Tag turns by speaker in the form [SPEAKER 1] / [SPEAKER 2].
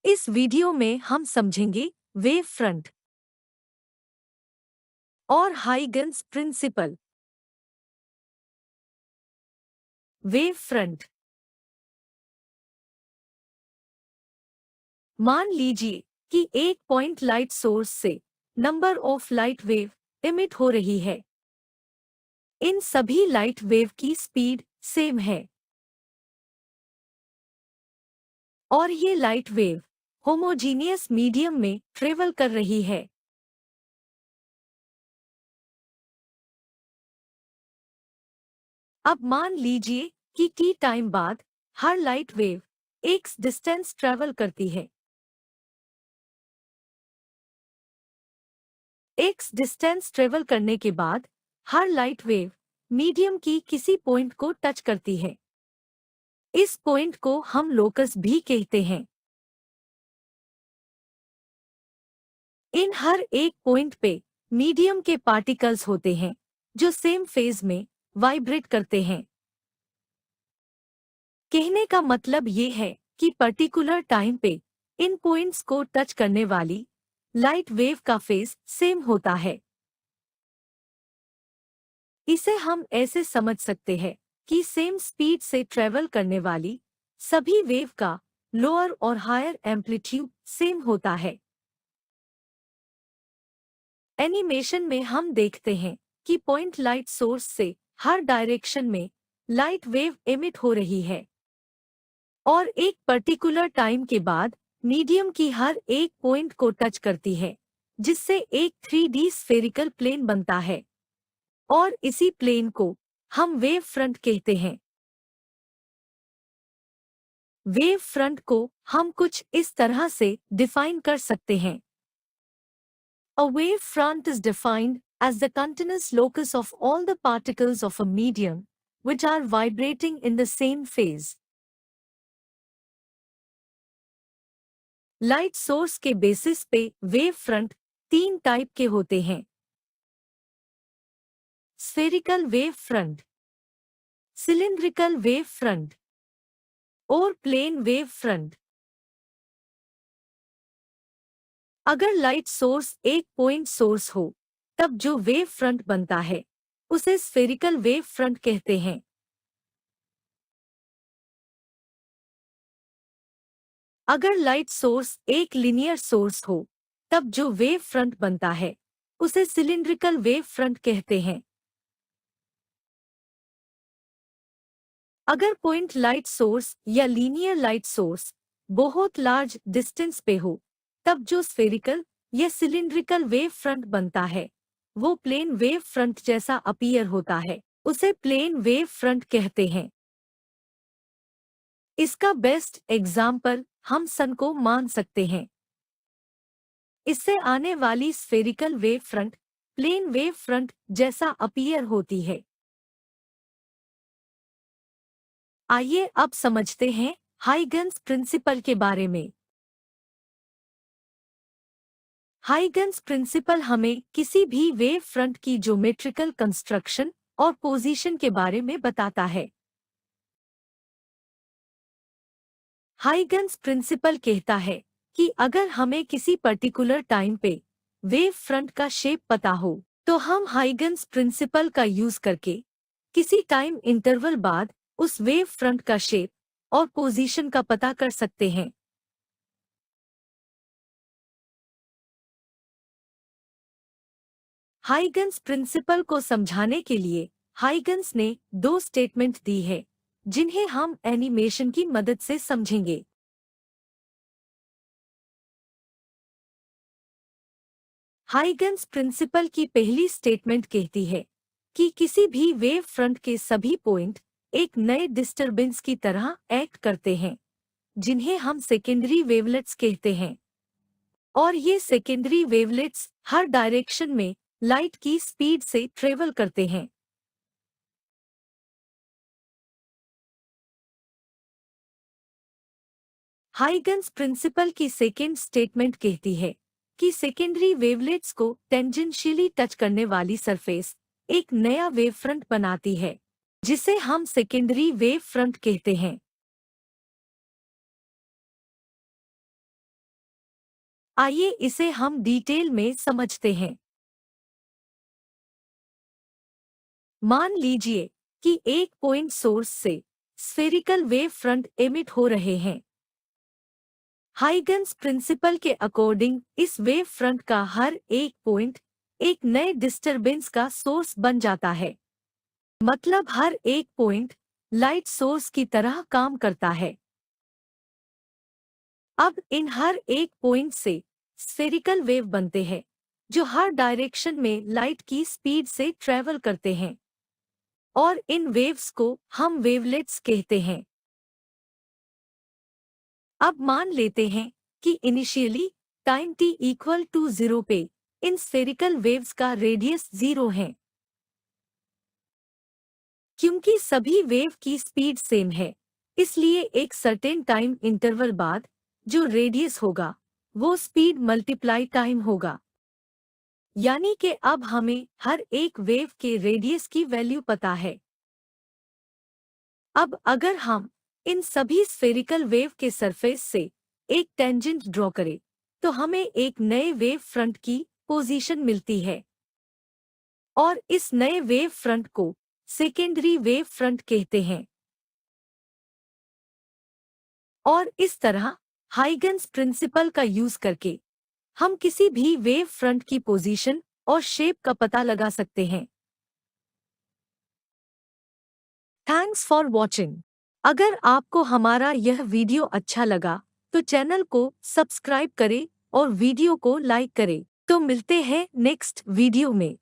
[SPEAKER 1] इस वीडियो में हम समझेंगे वेव फ्रंट और हाइगन्स प्रिंसिपल। Wave front. मान लीजिए कि एक पॉइंट लाइट सोर्स से number of light wave emit हो रही है। इन सभी लाइट वेव की स्पीड सेम है और ये लाइट वेव होमोजीनियस मीडियम में ट्रेवल कर रही है। अब मान लीजिए कि टी टाइम बाद हर light wave X distance travel करती है। एक्स डिस्टेंस ट्रेवल करने के बाद हर लाइट वेव मीडियम की किसी पॉइंट को टच करती है। इस पॉइंट को हम लोकस भी कहते हैं। इन हर एक पॉइंट पे मीडियम के पार्टिकल्स होते हैं जो सेम फेज में वाइब्रेट करते हैं। कहने का मतलब ये है कि पर्टिकुलर टाइम पे इन पॉइंट्स को टच करने वाली लाइट वेव का फेज सेम होता है। इसे हम ऐसे समझ सकते हैं कि सेम स्पीड से ट्रेवल करने वाली सभी वेव का लोअर और हायर एम्पलीट्यूड सेम होता है। एनिमेशन में हम देखते हैं कि पॉइंट लाइट सोर्स से हर डायरेक्शन में लाइट वेव एमिट हो रही है और एक पर्टिकुलर टाइम के बाद मीडियम की हर एक पॉइंट को टच करती है, जिससे एक 3D स्फेरिकल प्लेन बनता है और इसी प्लेन को हम वेव फ्रंट कहते हैं। वेव फ्रंट को हम कुछ इस तरह से डिफाइन कर सकते हैं। A wave front is defined as the continuous locus of all the particles of a medium which are vibrating in the same phase. Light source के बेसिस पे वेव फ्रंट तीन टाइप के होते हैं: spherical wave front, cylindrical wave front और plane wave front. अगर light source एक point source हो तब जो वेव फ्रंट बनता है उसे स्फेरिकल वेव फ्रंट कहते हैं। अगर लाइट सोर्स एक लीनियर सोर्स हो तब जो वेव फ्रंट बनता है उसे सिलिंड्रिकल वेव फ्रंट कहते हैं। अगर पॉइंट लाइट सोर्स या लीनियर लाइट सोर्स बहुत लार्ज डिस्टेंस पे हो तब जो स्फेरिकल या सिलिंड्रिकल वेव फ्रंट बनता है वो प्लेन वेव फ्रंट जैसा अपीयर होता है, उसे प्लेन वेव फ्रंट कहते हैं। इसका बेस्ट एग्जाम्पल हम सन को मान सकते हैं। इससे आने वाली spherical wave front plane wave front जैसा अपीयर होती है। आइए अब समझते हैं हाइगन्स प्रिंसिपल के बारे में। हाइगन्स प्रिंसिपल हमें किसी भी वेव फ्रंट की ज्योमेट्रिकल कंस्ट्रक्शन और पोजीशन के बारे में बताता है। हाइगन्स प्रिंसिपल कहता है कि अगर हमें किसी पर्टिकुलर टाइम पे वेव फ्रंट का शेप पता हो तो हम हाइगन्स प्रिंसिपल का यूज करके किसी टाइम इंटरवल बाद उस वेव फ्रंट का शेप और पोजीशन का पता कर सकते हैं। हाइगन्स प्रिंसिपल को समझाने के लिए हाइगन्स ने दो स्टेटमेंट दी है जिन्हें हम एनिमेशन की मदद से समझेंगे। हाइगन्स प्रिंसिपल की पहली स्टेटमेंट कहती है कि किसी भी वेव फ्रंट के सभी पॉइंट एक नए डिस्टरबेंस की तरह एक्ट करते हैं जिन्हें हम सेकेंडरी वेवलेट्स कहते हैं और ये सेकेंडरी वेवलेट्स हर डायरेक्शन में लाइट की स्पीड से ट्रेवल करते हैं। हाइगन्स प्रिंसिपल की सेकेंड स्टेटमेंट कहती है कि सेकेंडरी वेवलेट्स को टेंजेंशियली टच करने वाली सरफेस एक नया वेव फ्रंट बनाती है जिसे हम सेकेंडरी वेव फ्रंट कहते हैं। आइए इसे हम डिटेल में समझते हैं। मान लीजिए कि एक पॉइंट सोर्स से स्फेरिकल वेव फ्रंट एमिट हो रहे हैं। हाइगन्स प्रिंसिपल के अकॉर्डिंग इस वेव फ्रंट का हर एक पॉइंट एक नए डिस्टरबेंस का सोर्स बन जाता है। मतलब हर एक पॉइंट लाइट सोर्स की तरह काम करता है। अब इन हर एक पॉइंट से स्फेरिकल वेव बनते हैं जो हर डायरेक्शन में लाइट की स्पीड से ट्रैवल करते हैं और इन वेव्स को हम वेवलेट्स कहते हैं। अब मान लेते हैं कि initially time t equal to 0 पे इन स्फेरिकल वेव्स का रेडियस 0 है। क्योंकि सभी वेव की स्पीड सेम है, इसलिए एक सर्टेन टाइम इंटरवल बाद जो रेडियस होगा वो स्पीड मल्टीप्लाई टाइम होगा। यानी कि अब हमें हर एक वेव के रेडियस की वैल्यू पता है। अब अगर हम इन सभी स्फेरिकल वेव के सरफेस से एक टेंजेंट ड्रॉ करें तो हमें एक नए वेव फ्रंट की पोजीशन मिलती है और इस नए वेव फ्रंट को सेकेंडरी वेव फ्रंट कहते हैं। और इस तरह हाइगन्स प्रिंसिपल का यूज करके हम किसी भी वेव फ्रंट की पोजीशन और शेप का पता लगा सकते हैं। Thanks for watching. अगर आपको हमारा यह वीडियो अच्छा लगा तो चैनल को सब्सक्राइब करें और वीडियो को लाइक करें। तो मिलते हैं नेक्स्ट वीडियो में।